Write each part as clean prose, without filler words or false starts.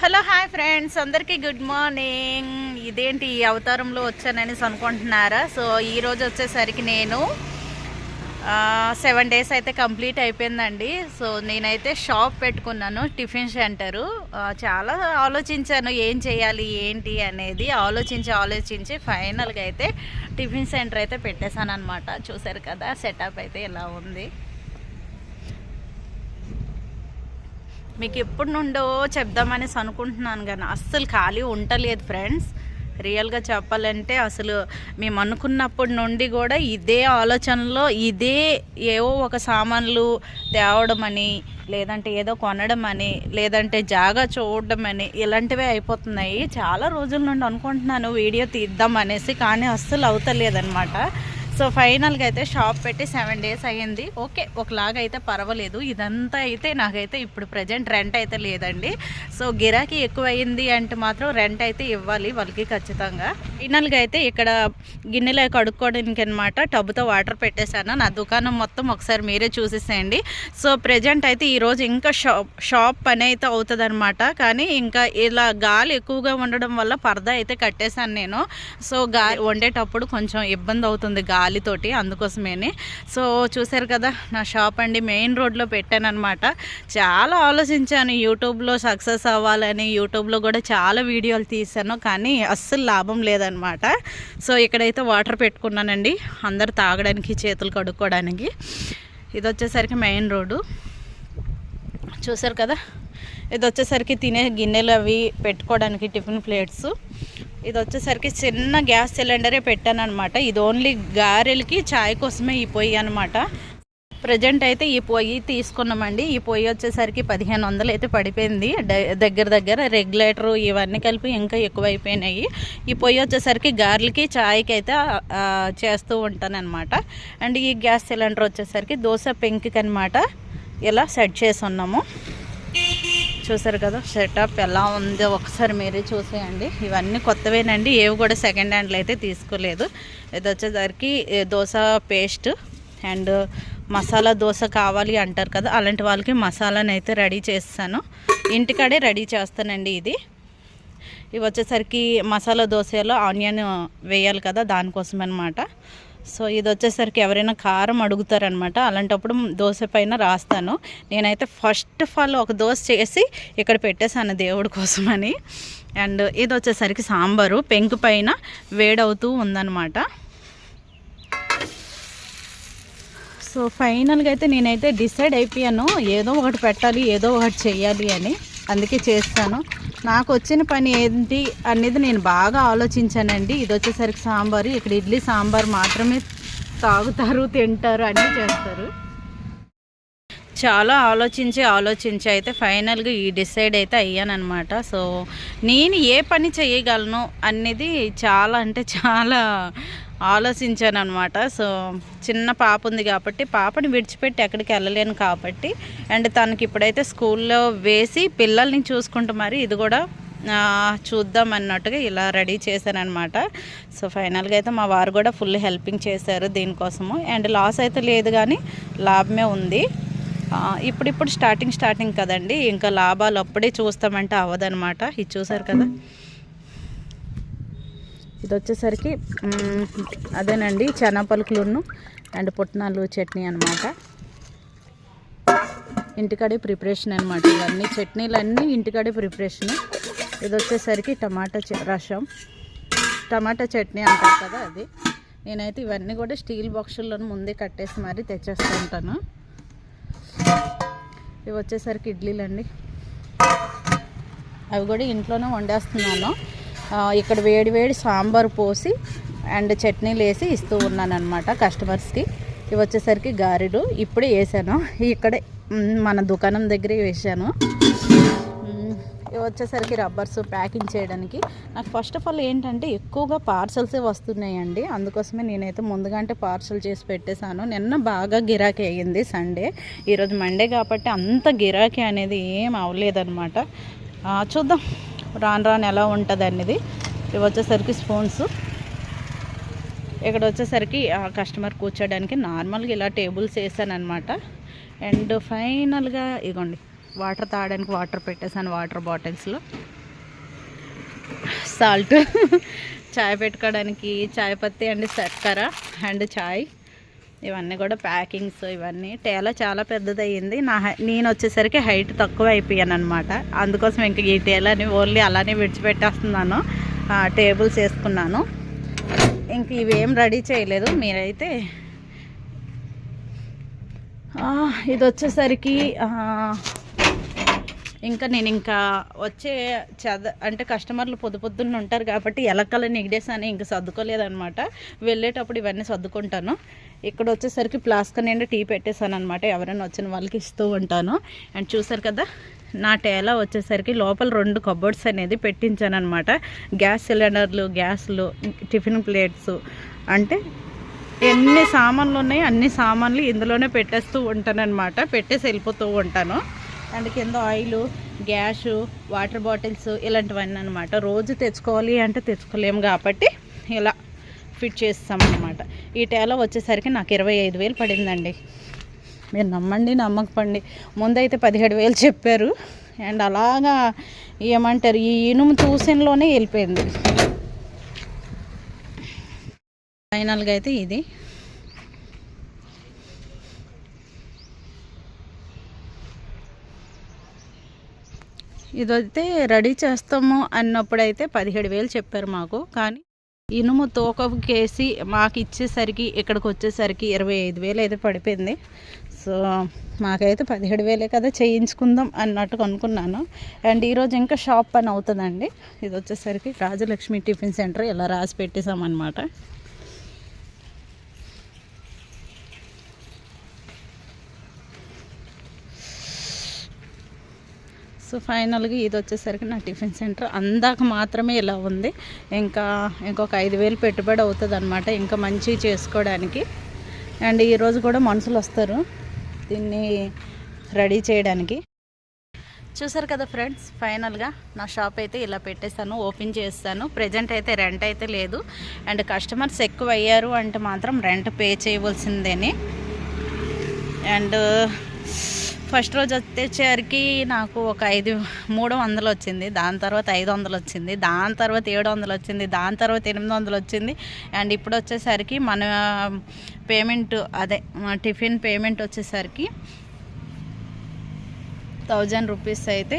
Hello hi friends, అందరికీ good morning. ఇదేంటి ఈ అవతారంలో వచ్చానని అనుకుంటున్నారా? సో ఈరోజు వచ్చేసరికి నేను 7 days అయితే కంప్లీట్ అయిపోయిందండి. సో నేనైతే షాప్ పెట్టుకున్నాను, టిఫిన్ సెంటరు. చాలా ఆలోచించాను ఏం చేయాలి ఏంటి అనేది. ఆలోచించి ఫైనల్గా అయితే టిఫిన్ సెంటర్ అయితే పెట్టేశాను అనమాట. చూసారు కదా సెటప్ అయితే ఎలా ఉంది. మీకు ఎప్పటి నుండో చెప్దామనేసి అనుకుంటున్నాను కానీ అస్సలు ఖాళీ ఉండలేదు ఫ్రెండ్స్. రియల్గా చెప్పాలంటే అసలు మేము అనుకున్నప్పటి నుండి కూడా ఇదే ఆలోచనలో, ఇదే ఏవో ఒక సామాన్లు తేవడం అని, లేదంటే ఏదో కొనడం అని, లేదంటే జాగా చూడడం అని, ఇలాంటివే అయిపోతున్నాయి. చాలా రోజుల నుండి అనుకుంటున్నాను వీడియో తీద్దాం అనేసి, కానీ అస్సలు అవుతలేదన్నమాట. సో ఫైనల్గా అయితే షాప్ పెట్టి 7 days అయ్యింది. ఓకే, ఒకలాగా అయితే పర్వాలేదు. ఇదంతా అయితే నాకైతే ఇప్పుడు ప్రజెంట్ రెంట్ అయితే లేదండి. సో గిరాకీ ఎక్కువ అయింది అంటే మాత్రం రెంట్ అయితే ఇవ్వాలి వాళ్ళకి ఖచ్చితంగా. ఫైనల్గా అయితే ఇక్కడ గిన్నెలు కడుక్కోవడానికి అనమాట టబ్తో వాటర్ పెట్టేశాను. నా దుకాణం మొత్తం ఒకసారి మీరే చూసేసేయండి. సో ప్రజెంట్ అయితే ఈరోజు ఇంకా షాప్ పని అయితే అవుతుంది అనమాట. కానీ ఇంకా ఇలా గాలి ఎక్కువగా ఉండడం వల్ల పరదా అయితే కట్టేశాను నేను. సో గాలి వండేటప్పుడు కొంచెం ఇబ్బంది అవుతుంది గాలితోటి, అందుకోసమేనే. సో చూసారు కదా నా షాప్ అండి, మెయిన్ రోడ్లో పెట్టాను అనమాట. చాలా ఆలోచించాను యూట్యూబ్లో సక్సెస్ అవ్వాలని. యూట్యూబ్లో కూడా చాలా వీడియోలు తీసాను, కానీ అస్సలు లాభం లేదనమాట. సో ఇక్కడైతే వాటర్ పెట్టుకున్నానండి, అందరు తాగడానికి, చేతులు కడుక్కోవడానికి. ఇది వచ్చేసరికి మెయిన్ రోడ్డు చూసారు కదా. ఇది వచ్చేసరికి తినే గిన్నెలు అవి పెట్టుకోవడానికి, టిఫిన్ ప్లేట్స్. ఇది వచ్చేసరికి చిన్న గ్యాస్ సిలిండరే పెట్టాను అనమాట. ఇది ఓన్లీ గారెలకి, చాయ్ కోసమే ఈ పొయ్యి అనమాట. ప్రజెంట్ అయితే ఈ పొయ్యి తీసుకున్నామండి. ఈ పొయ్యి వచ్చేసరికి 1500 అయితే పడిపోయింది. దగ్గర రెగ్యులేటరు ఇవన్నీ కలిపి ఇంకా ఎక్కువైపోయినాయి. ఈ పొయ్యి వచ్చేసరికి గారెలకి, చాయ్కి అయితే చేస్తూ ఉంటాను అనమాట. అండ్ ఈ గ్యాస్ సిలిండర్ వచ్చేసరికి దోశ పెంకుకి అనమాట ఇలా సెట్ చేసి ఉన్నాము. చూసారు కదా సెటప్ ఎలా ఉందో ఒకసారి మీరే చూసేయండి. ఇవన్నీ కొత్తవేనండి, ఏవి కూడా సెకండ్ హ్యాండ్లు అయితే తీసుకోలేదు. ఇది వచ్చేసరికి దోశ పేస్ట్ అండ్ మసాలా దోశ కావాలి అంటారు కదా, అలాంటి వాళ్ళకి మసాలాని అయితే రెడీ చేస్తాను. ఇంటికాడే రెడీ చేస్తానండి ఇది. ఇవి వచ్చేసరికి మసాలా దోశలో ఆనియన్ వేయాలి కదా, దానికోసం అనమాట. సో ఇది వచ్చేసరికి ఎవరైనా కారం అడుగుతారనమాట, అలాంటప్పుడు దోశ పైన రాస్తాను. నేనైతే ఫస్ట్ ఆఫ్ ఆల్ ఒక దోశ చేసి ఇక్కడ పెట్టేశాను దేవుడి కోసమని. అండ్ ఇది వచ్చేసరికి సాంబారు పెంకు పైన వేడవుతూ ఉందన్నమాట. సో ఫైనల్గా అయితే నేనైతే డిసైడ్ అయిపోయాను, ఏదో ఒకటి పెట్టాలి, ఏదో ఒకటి చెయ్యాలి అని. అందుకే చేస్తాను. నాకు వచ్చిన పని ఏంటి అనేది నేను బాగా ఆలోచించానండి. ఇది వచ్చేసరికి సాంబారు. ఇక్కడ ఇడ్లీ సాంబార్ మాత్రమే తాగుతారు, తింటారు, అన్నీ చేస్తారు. చాలా ఆలోచించి అయితే ఫైనల్గా ఈ డిసైడ్ అయితే అయ్యానమాట. సో నేను ఏ పని చేయగలను అనేది చాలా అంటే చాలా ఆలోచించాను అనమాట. సో చిన్న పాప ఉంది కాబట్టి, పాపని విడిచిపెట్టి ఎక్కడికి వెళ్ళలేను కాబట్టి, అండ్ తనకి ఇప్పుడైతే స్కూల్లో వేసి పిల్లల్ని చూసుకుంటూ మరి ఇది కూడా చూద్దాం అన్నట్టుగా ఇలా రెడీ చేశాను అనమాట. సో ఫైనల్గా అయితే మా వారు కూడా ఫుల్ హెల్పింగ్ చేశారు దీనికోసము. అండ్ లాస్ అయితే లేదు కానీ లాభమే ఉంది. ఇప్పుడు స్టార్టింగ్ కదండి, ఇంకా లాభాలు అప్పుడే చూస్తామంటే అవ్వదనమాట. ఇది చూసారు కదా, ఇది వచ్చేసరికి అదేనండి శనగపలుకులను అండ్ పుట్నాలు చట్నీ అనమాట. ఇంటికాడే ప్రిపరేషన్ అనమాట. ఇవన్నీ చట్నీలన్నీ ఇంటికాడే ప్రిపరేషన్. ఇది వచ్చేసరికి టమాటా రసం, టమాటా చట్నీ అంటారు కదా అది. నేనైతే ఇవన్నీ కూడా స్టీల్ బాక్సుల్లో ముందే కట్టేసి మరీ తెచ్చేస్తూ ఉంటాను. ఇవి వచ్చేసరికి ఇడ్లీలండి, అవి కూడా ఇంట్లోనే వండేస్తున్నాను. ఇక్కడ వేడి సాంబార్ పోసి అండ్ చట్నీలు వేసి ఇస్తూ ఉన్నాను అనమాట కస్టమర్స్కి. ఇవి వచ్చేసరికి గారెలు ఇప్పుడే వేసాను, ఇక్కడే మన దుకాణం దగ్గరే వేసాను. ఇవి వచ్చేసరికి రబ్బర్స్ ప్యాకింగ్ చేయడానికి. నాకు ఫస్ట్ ఆఫ్ ఆల్ ఏంటంటే ఎక్కువగా పార్సల్సే వస్తున్నాయండి, అందుకోసమే నేనైతే ముందుగానే పార్సల్ చేసి పెట్టేశాను. నిన్న బాగా గిరాకీ అయ్యింది సండే. ఈరోజు మండే కాబట్టి అంత గిరాకీ అనేది ఏం అవ్వలేదన్నమాట. చూద్దాం రాను ఎలా ఉంటుంది అనేది. ఇవి వచ్చేసరికి స్పూన్స్. ఇక్కడ వచ్చేసరికి కస్టమర్ కూర్చోడానికి నార్మల్గా ఇలా టేబుల్స్ వేసాను అనమాట. అండ్ ఫైనల్గా ఇగోండి వాటర్ తాగడానికి వాటర్ పెట్టేసాను, వాటర్ బాటిల్స్లో సాల్ట్, చాయ్ పెట్టుకోవడానికి చాయ్ పత్తి అండ్ చక్కెర అండ్ చాయ్, ఇవన్నీ కూడా ప్యాకింగ్స్. ఇవన్నీ టేలో చాలా పెద్దది అయ్యింది. నేను వచ్చేసరికి హైట్ తక్కువ అయిపోయాను అనమాట. అందుకోసం ఇంక ఈ టేలని ఓన్లీ అలానే విడిచిపెట్టేస్తున్నాను. టేబుల్స్ వేసుకున్నాను. ఇంక ఇవేం రెడీ చేయలేదు. మీరైతే ఇది వచ్చేసరికి ఇంకా నేను వచ్చే అంటే కస్టమర్లు పొద్దున్న ఉంటారు కాబట్టి ఎలకల నెగిడేస్ అని ఇంక సర్దుకోలేదనమాట. వెళ్ళేటప్పుడు ఇవన్నీ సర్దుకుంటాను. ఇక్కడ వచ్చేసరికి ఫ్లాస్క్ నిండా టీ పెట్టేశాను అనమాట. ఎవరైనా వచ్చిన వాళ్ళకి ఇస్తూ ఉంటాను. అండ్ చూసారు కదా నా టేలా వచ్చేసరికి లోపల 2 కబోర్డ్స్ అనేది పెట్టించాను అనమాట. గ్యాస్ సిలిండర్లు, గ్యాస్లు, టిఫిన్ ప్లేట్స్, అంటే ఎన్ని సామాన్లు ఉన్నాయి అన్ని సామాన్లు ఇందులోనే పెట్టేస్తూ ఉంటాను అనమాట. పెట్టేసి వెళ్ళిపోతూ ఉంటాను. అండ్ కింద ఆయిల్, గ్యాసు, వాటర్ బాటిల్స్ ఇలాంటివన్నీ అనమాట. రోజు తెచ్చుకోవాలి అంటే తెచ్చుకోలేము కాబట్టి ఇలా ఫిట్ చేస్తామన్నమాట. ఈ టేలో వచ్చేసరికి నాకు 25,000 పడిందండి. మీరు నమ్మండి నమ్మకపోండి. ముందైతే 17,000 చెప్పారు. అండ్ అలాగా ఏమంటారు ఈ ఇనుము చూసినలోనే వెళ్ళిపోయింది. ఫైనల్గా అయితే ఇది ఇదైతే రెడీ చేస్తాము అన్నప్పుడైతే 17,000 చెప్పారు మాకు. కానీ ఇనుము తోకకేసి మాకు ఇచ్చేసరికి ఇక్కడికి వచ్చేసరికి 25,000 అయితే పడిపోయింది. సో మాకైతే 17,000 కదా చేయించుకుందాం అన్నట్టుగా అనుకున్నాను. అండ్ ఈరోజు ఇంకా షాప్ పని అవుతుందండి. ఇది వచ్చేసరికి రాజలక్ష్మి టిఫిన్ సెంటర్ ఇలా రాసి పెట్టేసామన్నమాట. సో ఫైనల్గా ఇది వచ్చేసరికి నా టిఫిన్ సెంటర్. అందాక మాత్రమే ఇలా ఉంది. ఇంకొక 5,000 పెట్టుబడి అవుతుంది అనమాట ఇంకా మంచి చేసుకోవడానికి. అండ్ ఈరోజు కూడా మనుషులు వస్తారు దీన్ని రెడీ చేయడానికి. చూసారు కదా ఫ్రెండ్స్, ఫైనల్గా నా షాప్ అయితే ఇలా పెట్టేస్తాను, ఓపెన్ చేస్తాను. ప్రజెంట్ అయితే రెంట్ అయితే లేదు. అండ్ కస్టమర్స్ ఎక్కువ అయ్యారు అంటే మాత్రం రెంట్ పే చేయవలసిందేని. అండ్ ఫస్ట్ రోజు వచ్చేసరికి నాకు ఒక 300 వచ్చింది. దాని తర్వాత 500 వచ్చింది. దాని తర్వాత 700 వచ్చింది. దాని తర్వాత 800 వచ్చింది. అండ్ ఇప్పుడు వచ్చేసరికి మన పేమెంట్ టిఫిన్ పేమెంట్ వచ్చేసరికి 1000 రూపీస్ అయితే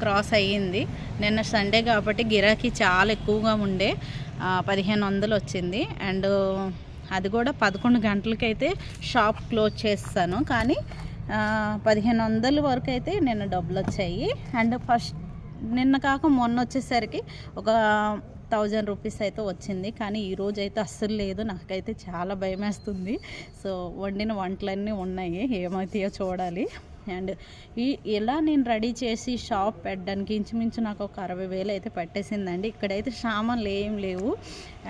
క్రాస్ అయ్యింది. నిన్న సండే కాబట్టి గిరాకీ చాలా ఎక్కువగా ఉండే 1500 వచ్చింది. అండ్ అది కూడా 11 గంటలకైతే షాప్ క్లోజ్ చేస్తాను. కానీ 1500 వరకు అయితే నిన్న డబ్బులు వచ్చాయి. అండ్ నిన్న కాక మొన్న వచ్చేసరికి ఒక 1000 రూపీస్ అయితే వచ్చింది. కానీ ఈరోజు అయితే అస్సలు లేదు. నాకైతే చాలా భయం వేస్తుంది. సో వండిన వంటలన్నీ ఉన్నాయి, ఏమవుతాయో చూడాలి. అండ్ ఇలా నేను రెడీ చేసి షాప్ పెట్టడానికి ఇంచుమించు నాకు ఒక 60,000 అయితే పట్టేసిందండి. ఇక్కడైతే సామాన్లు ఏం లేవు.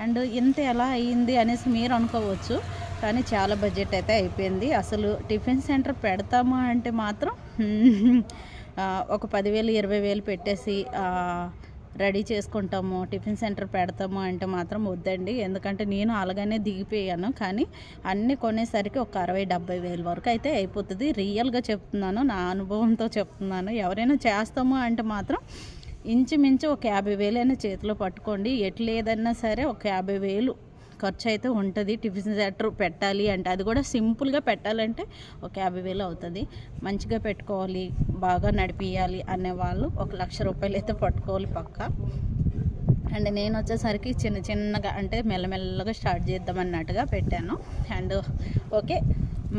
అండ్ ఇంత ఎలా అయ్యింది అనేసి మీరు అనుకోవచ్చు. కానీ చాలా బడ్జెట్ అయితే అయిపోయింది. అసలు టిఫిన్ సెంటర్ పెడతామా అంటే మాత్రం ఒక 10,000 20,000 పెట్టేసి రెడీ చేసుకుంటాము, టిఫిన్ సెంటర్ పెడతాము అంటే మాత్రం వద్దండి. ఎందుకంటే నేను అలాగనే దిగిపోయాను. కానీ అన్నీ కొనేసరికి ఒక 60,000-70,000 వరకు అయితే అయిపోతుంది. రియల్గా చెప్తున్నాను, నా అనుభవంతో చెప్తున్నాను. ఎవరైనా చేస్తాము అంటే మాత్రం ఇంచుమించు ఒక 50,000 అయినా చేతిలో పట్టుకోండి. ఎట్లేదన్నా సరే ఒక 50,000 ఖర్చు అయితే ఉంటుంది టిఫిన్ సెంటర్ పెట్టాలి అంటే. అది కూడా సింపుల్గా పెట్టాలంటే ఒక 50,000 అవుతుంది. మంచిగా పెట్టుకోవాలి, బాగా నడిపియాలి అనేవాళ్ళు 1,00,000 రూపాయలు అయితే పట్టుకోవాలి పక్క. అండ్ నేను వచ్చేసరికి చిన్నగా అంటే మెల్లమెల్లగా స్టార్ట్ చేద్దాం అన్నట్టుగా పెట్టాను. అండ్ ఓకే,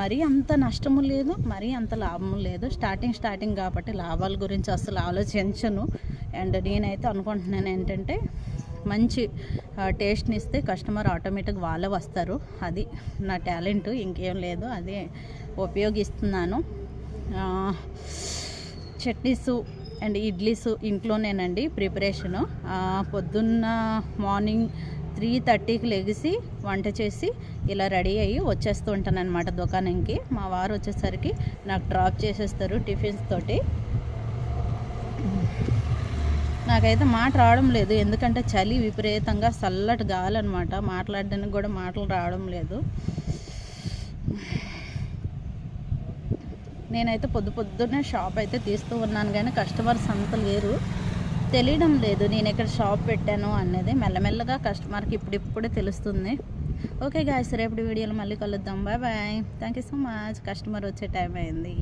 మరీ అంత నష్టము లేదు, మరీ అంత లాభము లేదు. స్టార్టింగ్ కాబట్టి లాభాల గురించి అసలు ఆలోచించను. అండ్ నేనైతే అనుకుంటున్నాను ఏంటంటే మంచి టేస్ట్ని ఇస్తే కస్టమర్ ఆటోమేటిక్గా వాళ్ళే వస్తారు. అది నా టాలెంట్, ఇంకేం లేదు. అదే ఉపయోగిస్తున్నాను. Chutneys and ఇడ్లీసు ఇంట్లోనేనండి preparation. పొద్దున్న మార్నింగ్ 3:30కి లెగిసి వంట చేసి ఇలా రెడీ అయ్యి వచ్చేస్తూ ఉంటాను అనమాట దుకాణంకి. మా వారు వచ్చేసరికి నాకు డ్రాప్ చేసేస్తారు టిఫిన్స్ తోటి. నాకైతే మాట రావడం లేదు, ఎందుకంటే చలి విపరీతంగా చల్లటి గాలి అనమాట. మాట్లాడడానికి కూడా మాటలు రావడం లేదు. నేనైతే పొద్దున్నే షాప్ అయితే తీస్తూ ఉన్నాను, కానీ కస్టమర్స్ అంత లేరు. తెలియడం లేదు నేను ఇక్కడ షాప్ పెట్టాను అనేది. మెల్లమెల్లగా కస్టమర్కి ఇప్పుడిప్పుడే తెలుస్తుంది. ఓకే గాయ్స్, రేపటి వీడియోలో మళ్ళీ కలుద్దాం. Bye bye. Thank you so much. Customer వచ్చే టైం అయింది.